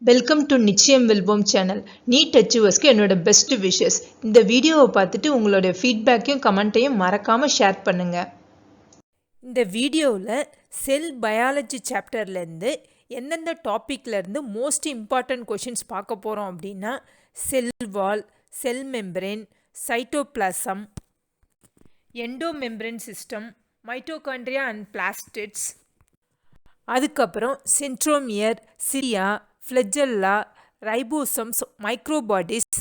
Welcome to நிச்சயம் வெல்வோம் channel. NEET அச்சீவர்ஸ்க்கு என்னோட பெஸ்ட் விஷஸ். இந்த வீடியோவை பார்த்துட்டு உங்களோட ஃபீட்பேக்கையும் கமெண்ட்டையும் மறக்காமல் ஷேர் பண்ணுங்கள். இந்த வீடியோவில் செல் பயாலஜி சாப்டர்லேருந்து எந்தெந்த டாப்பிக்லேருந்து மோஸ்ட் இம்பார்ட்டன்ட் கொஷின்ஸ் பார்க்க போகிறோம் அப்படின்னா cell wall, cell membrane, cytoplasm, endomembrane system, mitochondria and plastids, அதுக்கப்புறம் centromere, cilia, flagella, ribosomes, microbodies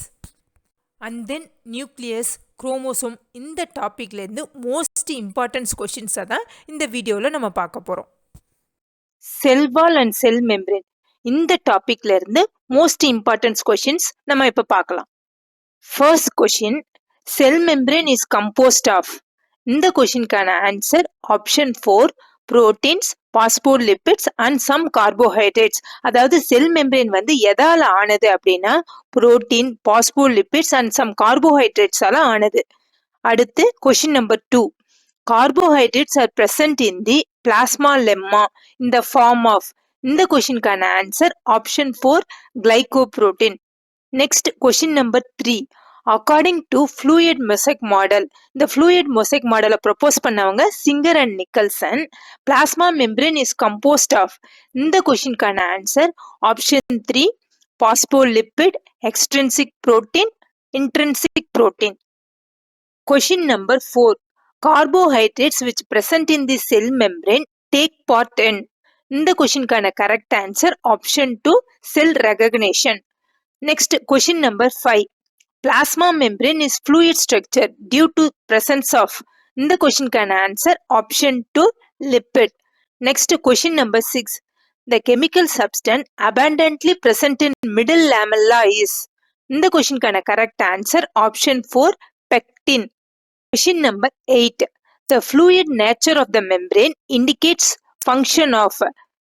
and then nucleus, chromosome. இந்த டாப்பிக்லேருந்து மோஸ்ட் இம்பார்ட்டன்ஸ் கொஷின்ஸை தான் இந்த வீடியோவில் நம்ம பார்க்க போகிறோம். செல் வால் அண்ட் செல் மெம்பரேன் இந்த டாப்பிக்லேருந்து மோஸ்ட் இம்பார்ட்டன்ஸ் கொஷின்ஸ் நம்ம இப்போ பார்க்கலாம். First question, cell membrane is composed of. இந்த கொஷினுக்கான answer option 4, proteins, phospholipids and some carbohydrates. அதாவது செல் மெம்பரேன் வந்து எதால ஆனது அப்படின்னா புரோட்டீன், பாஸ்போலிபிட்ஸ் அண்ட் சம் கார்போஹைட்ரேட்ஸால ஆனது. அடுத்து question number 2, carbohydrates are present in the plasma lemma in the form of. இந்த கொஷினுக்கான answer option 4, glycoprotein. Next question number 3, according to fluid mosaic model. இந்த ஃப்ளூயிட் மொசைக் மாடலை ப்ரொபோஸ் பண்ணவங்க singer and Nicolson. Plasma membrane is composed of. இந்த கொஷினுக்கான answer option 3, phospholipid, extrinsic protein, intrinsic protein. Question number 4, carbohydrates which present in the cell membrane take part in. இந்த கொஷினுக்கான correct answer option 2, cell recognition. Next question number 5, plasma membrane is fluid structure due to presence of. இந்த கொஷினுக்கான answer option 2, lipid. Next question number 6, the chemical substance abundantly present in middle lamella is. இந்த கொஷினுக்கான correct answer option 4, pectin. Question number 8, the fluid nature of the membrane indicates function of.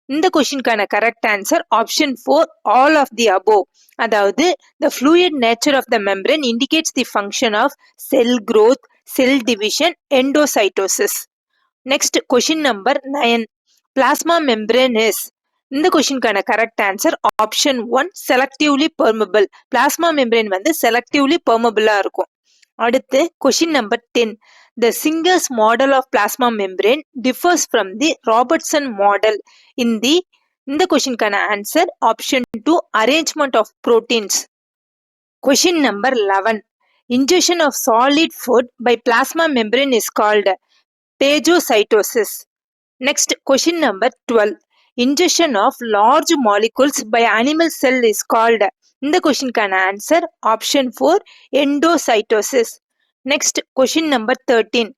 இந்த கொஷினுக்கான correct answer option 4, all of the above. அதாவது the fluid nature of the membrane indicates the function of cell growth, cell division, endocytosis. Next question number 9, plasma membrane is. இந்த கொஷினுக்கான correct answer option 1, selectively permeable. Plasma membrane வந்து selectively permeable-ஆ இருக்கும். அடுத்து question number 10, the Singer's model of plasma membrane differs from the Robertson model in the. இந்த கொஷினுக்கான answer option 2, arrangement of proteins. Question number 11, ingestion of solid food by plasma membrane is called phagocytosis. Next question number 12, ingestion of large molecules by animal cell is called. இந்த கொஷினுக்கான answer option 4, endocytosis. Next question number 13,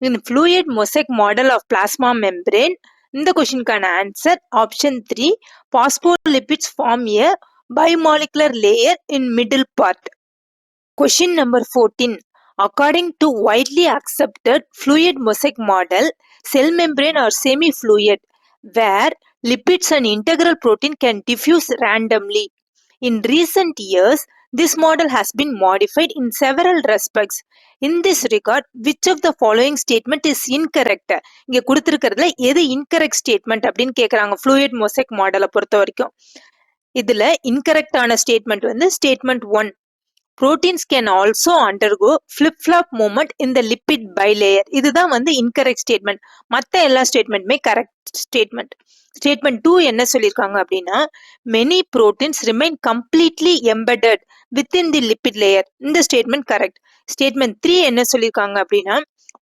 in fluid mosaic model of plasma membrane. இந்த கொஷினுக்கான answer option 3, phospholipids form a bimolecular layer in middle part. Question number 14, according to widely accepted fluid mosaic model, cell membrane are semi-fluid where lipids and integral protein can diffuse randomly. In recent years, this model has been modified in several respects. In this regard, which of the following statement is incorrect? இங்க கொடுத்திருக்கிறதுல எது incorrect statement அப்படின்னு கேக்குறாங்க fluid mosaic மாடலை பொறுத்த வரைக்கும். இதுல incorrect ஆன statement வந்து statement 1, proteins can also undergo flip-flop movement in the lipid bilayer. இதுதான் வந்து incorrect statement. மத்த எல்லா ஸ்டேட்மெண்ட்டுமே கரெக்ட் ஸ்டேட்மெண்ட். ஸ்டேட்மெண்ட் 2 என்ன சொல்லியிருக்காங்க அப்படின்னா many proteins remain completely embedded within the lipid layer. இந்த ஸ்டேட்மெண்ட் கரெக்ட். ஸ்டேட்மெண்ட் 3 என்ன சொல்லியிருக்காங்க அப்படின்னா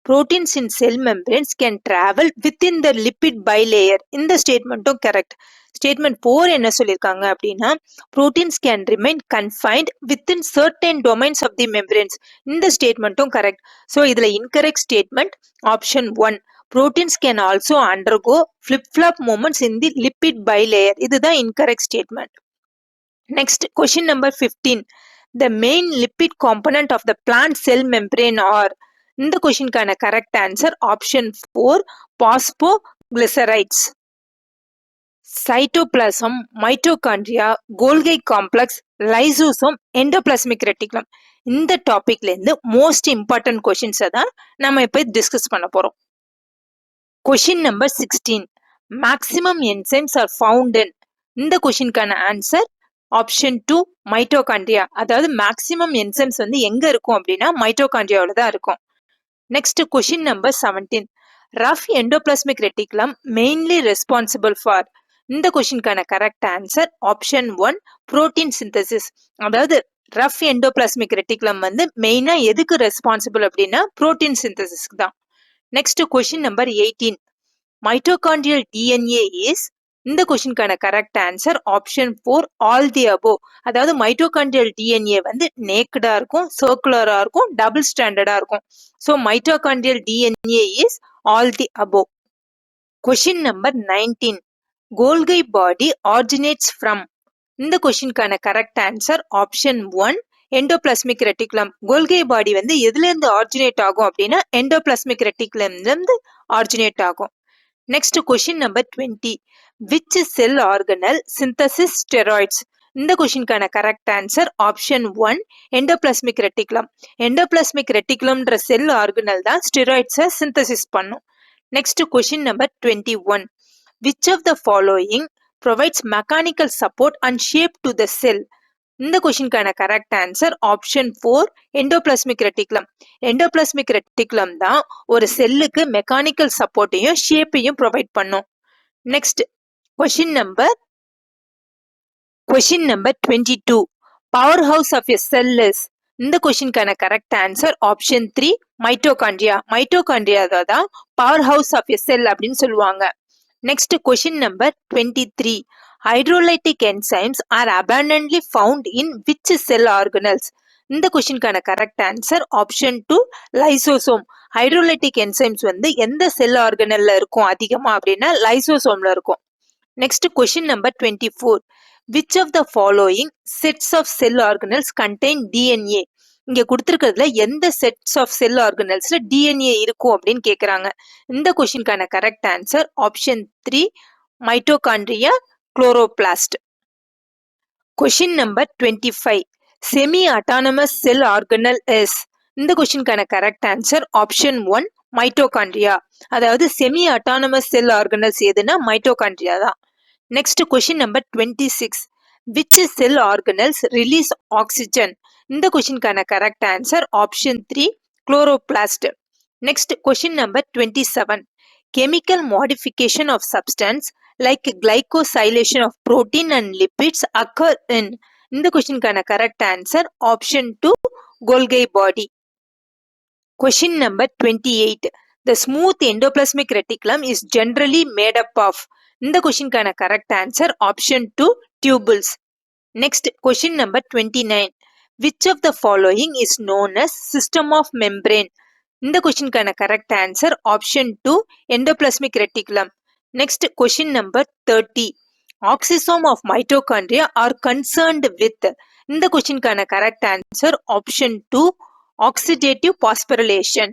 proteins in cell membranes can travel within the lipid bilayer. இந்த ஸ்டேட்மெண்ட்டும் கரெக்ட். ஸ்டேட்மெண்ட் 4 என்ன சொல்லியிருக்காங்க அப்படின்னா proteins can remain confined within certain domains of the membranes. இந்த ஸ்டேட்மெண்ட்டும் correct. So இதுல incorrect statement option 1, proteins can also undergo flip-flop movements in the lipid bilayer. இதுதான் incorrect statement. Next question number 15, the main lipid component of the plant cell membrane are. இந்த கொஷினுக்கான correct answer option 4, phosphoglycerides. Cytoplasm, mitochondria, Golgi complex, lysosome, endoplasmic reticulum. இந்த டாபிக்ல இருந்து most important கொஷின்ஸை தான் நம்ம இப்போ discuss பண்ண போறோம். Question number 16, maximum enzymes are found in. இந்த கொஷினுக்கான ஆன்சர் ஆப்ஷன் 2 மைட்டோகாண்ட்ரியா. அதாவது மேக்ஸிமம் என்சைம்ஸ் வந்து எங்க இருக்கும் அப்படின்னா மைட்டோகாண்ட்ரியாவில் தான் இருக்கும். Next question number 17. Rough endoplasmic reticulum mainly responsible for. இந்த கொஸ்டினுக்கான correct answer option 1 protein synthesis. அதாவது ரஃப் எண்டோபிளாஸ்மிக் ரெட்டிகுலம் வந்து மெயினா எதுக்கு ரெஸ்பான்சிபிள் அப்படின்னா புரோட்டீன் சிந்தசிஸ்க்கு தான். Next question number 18. Mitochondrial DNA is. இந்த கொஸ்டினுக்கான correct answer option 4 all the above. அதாவது மைட்டோகாண்ட்ரியல் டிஎன்ஏ வந்து நேக்கடா இருக்கும், சர்க்குலரா இருக்கும், டபுள் ஸ்டாண்டர்டா இருக்கும். So mitochondrial DNA is all the above. Question number 19. Golgi body originates from. இந்த கொஸ்டினுக்கான correct answer option 1 endoplasmic reticulum. Golgi body வந்து எதுல இருந்து ஆரிஜினேட் ஆகும் அப்படின்னா எண்டோபிளாஸ்மிக் ரெட்டிகுலம்ல இருந்து ஆரிஜினேட் ஆகும். Next question number 20. Which cell organelle synthesis steroids. இந்த கொஸ்டினுக்கான correct answer option 1 endoplasmic reticulum. Endoplasmic ரெட்டிகுலம்ன்ற செல் ஆர்கனல் தான் ஸ்டெராய்ட்ஸை சிந்தசிஸ் பண்ணும். Next question number 21. Which of the following provides mechanical support and shape to the cell. இந்த கொஸ்டினுக்கான correct answer option 4 endoplasmic reticulum. Endoplasmic reticulum தான் ஒரு செல்லுக்கு mechanical சப்போர்ட்டையும் ஷேப்பையும் ப்ரொவைட் பண்ணும். Next question number 22. Power house of a cell is. இந்த கொஸ்டினுக்கான correct answer option 3 mitochondria. Mitochondria தான் power house of a cell அப்படின்னு சொல்லுவாங்க. Next question number 23. Hydrolytic enzymes are abundantly found in which cell organelles? இந்த கொஸ்டினுக்கான correct answer option 2 lysosome. Hydrolytic enzymes வந்து எந்த cell ஆர்கனல்ல இருக்கும் அதிகமா அப்படின்னா லைசோசோம்ல இருக்கும். Next question number 24. Which of the following sets of cell organelles contain DNA. இங்க கொடுத்துருக்கிறதுல எந்த செட்ஸ் ஆஃப் செல் ஆர்கனல்ஸ்ல டிஎன்ஏ இருக்கும் அப்படின்னு கேட்குறாங்க. இந்த கொஸ்டினுக்கான correct answer option 3 mitochondria, chloroplast. Question number 25. Semi autonomous cell organelle is. இந்த கொஸ்டினுக்கான கரெக்ட் ஆன்சர் ஆப்ஷன் 1 மைட்டோகாண்ட்ரியா. அதாவது செமி அட்டானமஸ் செல் ஆர்கனல்ஸ் எதுனா மைட்டோகாண்ட்ரியா தான். Next question number 26. Which cell organelles release oxygen. இந்த கொஸ்டினுக்கான correct answer option 3 chloroplast. Next question number 27. Chemical modification of substance like glycosylation of protein and lipids occur in. இந்த கொஸ்டினுக்கான correct answer option 2 Golgi body. Question number 28. The smooth endoplasmic reticulum is generally made up of. இந்த கொஸ்டினுக்கான correct answer option 2 tubules. Next question number 29. Which of the following is known as system of membrane? இந்த கொஸ்டினுக்கான correct answer option 2 endoplasmic reticulum. Next question number 30. Oxysome of mitochondria are concerned with. இந்த கொஸ்டினுக்கான correct answer option 2 oxidative phosphorylation.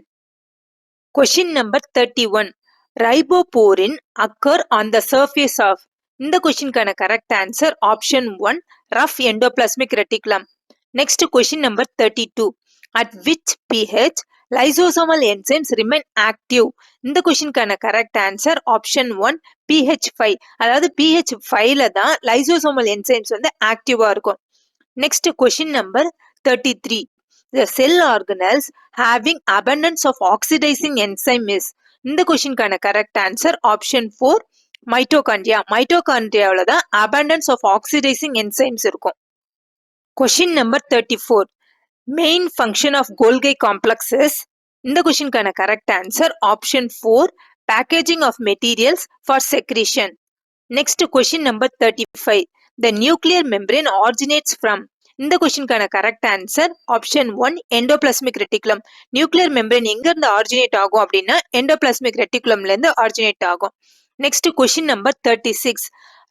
Question number 31. Ribophorin occur on the surface of. இந்த கொஸ்டினுக்கான correct answer option 1 rough endoplasmic reticulum. Next question number 32. At which pH lysosomal enzymes remain active? இந்த கொஸ்டினுக்கான correct answer option 1 pH 5. அதாவது pH 5ல தான் லைசோசோமல் enzymes வந்து ஆக்டிவா இருக்கும். Next question number 33. The cell organelles having abundance of oxidizing enzyme is. இந்த கொஸ்டினுக்கான correct answer option 4 mitochondria. மைட்டோகாண்ட்ரியாவில் தான் abundance of oxidizing enzymes இருக்கும். Question number 34. Main function of Golgi complex is. இந்த கொஸ்டினுக்கான correct answer option 4 packaging of materials for secretion. Next question number 35. The nuclear membrane originates from. இந்த கொஸ்டினுக்கான correct answer option 1 endoplasmic reticulum. Nuclear membrane எங்க இருந்து originate ஆகும் அப்படின்னா endoplasmic ரெட்டிகுலம்ல இருந்து originate ஆகும். Next question number 36.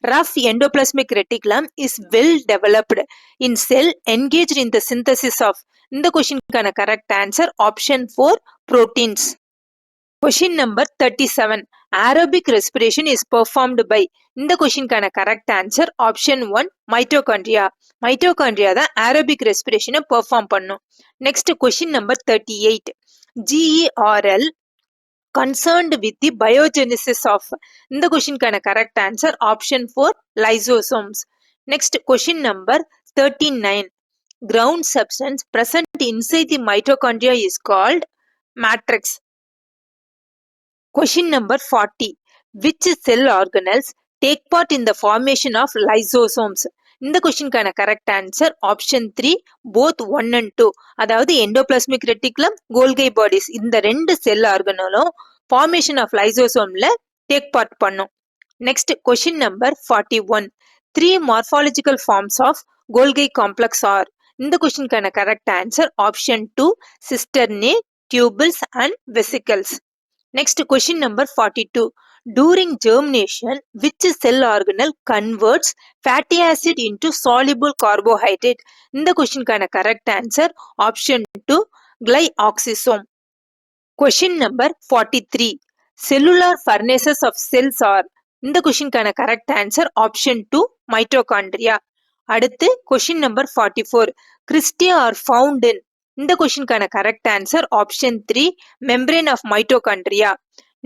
Rough endoplasmic reticulum is well developed in cell engaged in the synthesis of. இந்த கொஸ்டினுக்கான correct answer option 4 proteins. Question number 37. Aerobic respiration is performed by. இந்த கொஸ்டினுக்கான correct answer option 1 mitochondria. Mitochondria தான் aerobic ரெஸ்பிரேஷனை perform பண்ணும். Next question number 38. GERL concerned with the biogenesis of. இந்த கொஸ்டினுக்கான correct answer option 4 lysosomes. Next, question number 39. Ground substance present inside the mitochondria is called matrix. Question number 40. Which cell organelles take part in the formation of lysosomes? இந்த கொஸ்டினுக்கான correct answer option 3 both 1 and 2. அதாவது endoplasmic reticulum, கோல்கை bodies இந்த ரெண்டு cell ஆர்கனலும் formation of லைசோசோம்ல take part பண்ணும். Next question number 41. 3 morphological forms of Golgi complex are. இந்த கொஸ்டினுக்கான correct answer option 2 cisternae, tubules and vesicles. Next question number 42. During germination, which cell organelle converts fatty acid into soluble carbohydrate? இந்த கொஸ்டினுக்கான correct answer option 2 glyoxysome. Question number 43. Cellular furnaces of cells are. இந்த கொஸ்டினுக்கான correct answer option 2 mitochondria. அடுத்து question number 44. Cristae are found in. இந்த கொஸ்டினுக்கான correct answer option 3 membrane of mitochondria.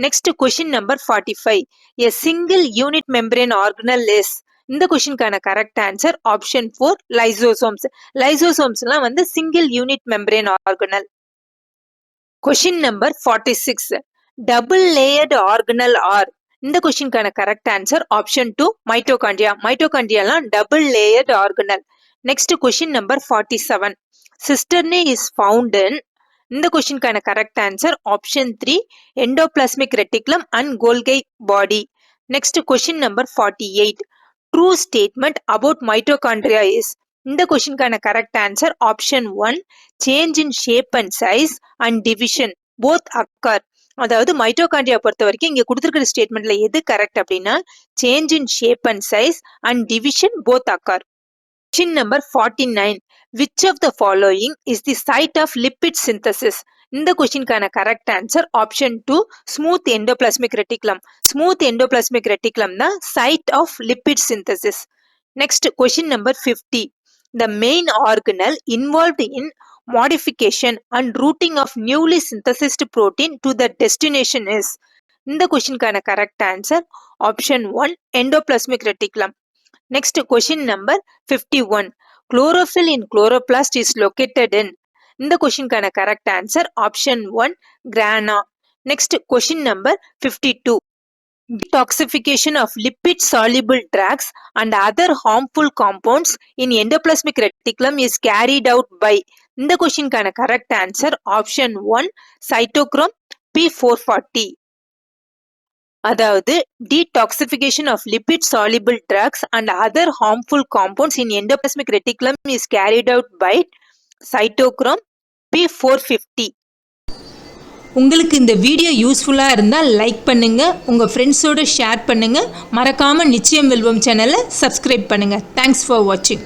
Next question number 45. A single unit membrane organelle is. இந்த கொஸ்டினுக்கான correct answer option 4 lysosomes. Lysosomesலாம் வந்து single unit membrane organelle. Question number 46. Double layered organelle are. இந்த கொஸ்டினுக்கான correct answer option 2 mitochondria. Mitochondriaலாம் double layered organelle. Next question number 47. Cisternae is found in. இந்த கொஸ்டினுக்கான correct answer option 3 endoplasmic reticulum and Golgi body. Next question number 48. True statement about mitochondria is. இந்த கொஸ்டினுக்கான correct answer option 1 change in shape and size and division both occur. அதாவது mitochondria பொறுத்த வரைக்கும் இங்க கொடுத்திருக்கிற ஸ்டேட்மெண்ட்ல எது கரெக்ட் அப்படின்னா change in shape and size and division both occur. Question number 49. Which of the following is the site of lipid synthesis? இந்த கொஸ்டினுக்கான correct answer option 2 smooth endoplasmic reticulum. Smooth endoplasmic reticulum தான் site of lipid synthesis. Next question number 50. The main organelle involved in modification and routing of newly synthesized protein to the destination is. இந்த கொஸ்டினுக்கான correct answer option 1 endoplasmic reticulum. Next question number 51. Chlorophyll in chloroplast is located in. இந்த கொஸ்டினுக்கான correct answer option 1 grana. Next question number 52. Detoxification of lipid soluble drugs and other harmful compounds in endoplasmic reticulum is carried out by. இந்த கொஸ்டினுக்கான correct answer option 1 cytochrome P440. அதாவது detoxification of lipid soluble drugs and other harmful compounds in endoplasmic reticulum is carried out by cytochrome P450. உங்களுக்கு இந்த video யூஸ்ஃபுல்லாக இருந்தால் like பண்ணுங்கள், உங்கள் ஃப்ரெண்ட்ஸோடு ஷேர் பண்ணுங்கள், மறக்காமல் நிச்சயம் வெல்வோம் சேனலை சப்ஸ்கிரைப் பண்ணுங்கள். தேங்க்ஸ் ஃபார் வாட்சிங்.